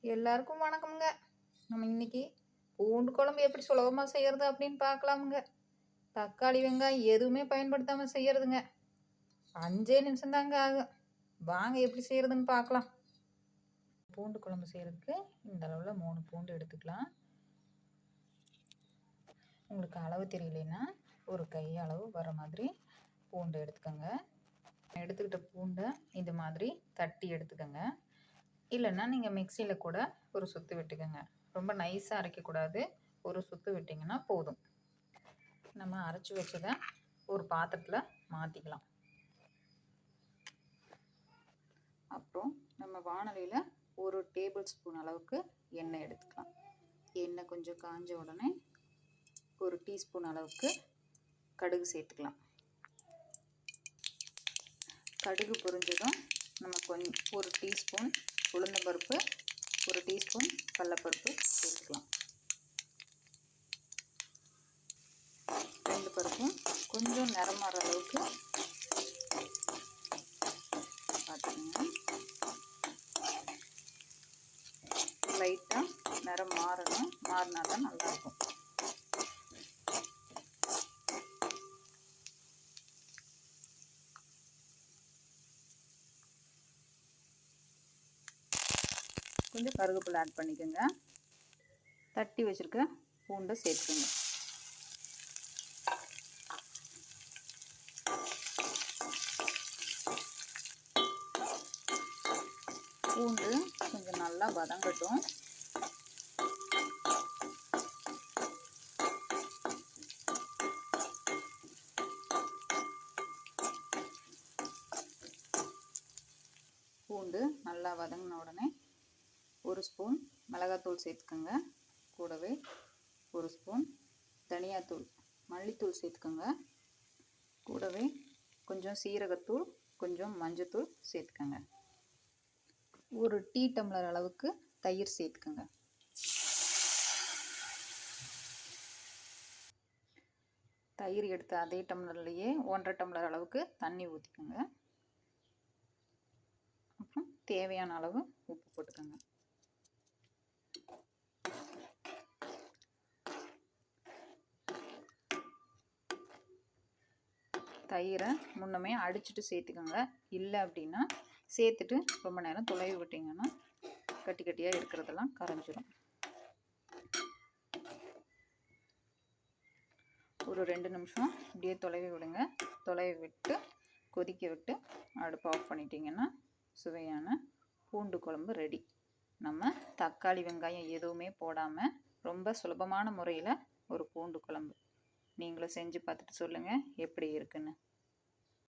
எல்லாருக்கும் வணக்கம்ங்க. நம்ம இன்னைக்கு பூண்டு குழம்பு எப்படி சுலபமாக செய்கிறது அப்படின்னு பார்க்கலாமுங்க. தக்காளி வெங்காயம் எதுவுமே பயன்படுத்தாமல் செய்கிறதுங்க. 5 நிமிஷம் தாங்க ஆகும். வாங்க எப்படி செய்கிறதுன்னு பார்க்கலாம். பூண்டு குழம்பு செய்கிறதுக்கு இந்த அளவில் 3 பூண்டு எடுத்துக்கலாம். உங்களுக்கு அளவு தெரியலனா ஒரு கை அளவு வர மாதிரி பூண்டு எடுத்துக்கோங்க. எடுத்துக்கிட்ட பூண்டை இந்த மாதிரி தட்டி எடுத்துக்கோங்க. இல்லைன்னா நீங்கள் மிக்சியில் கூட ஒரு சுற்று விட்டுக்கோங்க. ரொம்ப நைஸாக அரைக்கக்கூடாது, ஒரு சுற்று விட்டிங்கன்னா போதும். நம்ம அரைச்சி வச்சதை ஒரு பாத்திரத்தில் மாற்றிக்கலாம். அப்புறம் நம்ம வாணலியில் 1 டேபிள் ஸ்பூன் அளவுக்கு எண்ணெய் எடுத்துக்கலாம். எண்ணெய் கொஞ்சம் காஞ்ச உடனே 1 டீஸ்பூன் அளவுக்கு கடுகு சேர்த்துக்கலாம். கடுகு பொரிஞ்சதும் நம்ம கொஞ்சம் 1 டீஸ்பூன் உளுந்தம்பருப்பு, 1 டீஸ்பூன் கடலைப்பருப்பு சேர்த்துக்கலாம். 2 பருப்பும் கொஞ்சம் நிறம் மாற அளவுக்கு பார்த்துக்கோங்க. லைட்டாக நிறம் மாறணும், மாறினா தான் நல்லாயிருக்கும். கொஞ்சம் கருவேப்பிலை ஆட் பண்ணிக்கோங்க. தட்டி வச்சுருக்க பூண்டை சேர்த்துக்கோங்க. பூண்டு கொஞ்சம் நல்லா வதங்கட்டும். பூண்டு நல்லா வதங்கின உடனே 1 ஸ்பூன் மிளகாத்தூள் சேர்த்துக்கோங்க. கூடவே 1 ஸ்பூன் தனியாத்தூள், மல்லித்தூள் சேர்த்துக்கோங்க. கூடவே கொஞ்சம் சீரகத்தூள், கொஞ்சம் மஞ்சத்தூள் சேர்த்துக்கோங்க. 1 டீ டம்ளர் அளவுக்கு தயிர் சேர்த்துக்கோங்க. தயிர் எடுத்த அதே டம்ளர்லேயே 1,5 டம்ளர் அளவுக்கு தண்ணி ஊற்றிக்கோங்க. அப்புறம் தேவையான அளவு உப்பு போட்டுக்கோங்க. தயிரை முன்னமே அடிச்சுட்டு சேர்த்துக்கோங்க. இல்லை அப்படின்னா சேர்த்துட்டு ரொம்ப நேரம் துளைவி விட்டிங்கன்னா கட்டி கட்டியாக இருக்கிறதெல்லாம் கரைஞ்சிடும். ஒரு 2 நிமிஷம் இப்படியே துளைவி விடுங்க. துளைவி விட்டு கொதிக்க விட்டு அடுப்பு ஆஃப் பண்ணிட்டீங்கன்னா சுவையான பூண்டு குழம்பு ரெடி. நம்ம தக்காளி வெங்காயம் எதுவுமே போடாமல் ரொம்ப சுலபமான முறையில் ஒரு பூண்டு குழம்பு. நீங்களும் செஞ்சு பார்த்துட்டு சொல்லுங்கள் எப்படி இருக்குன்னு.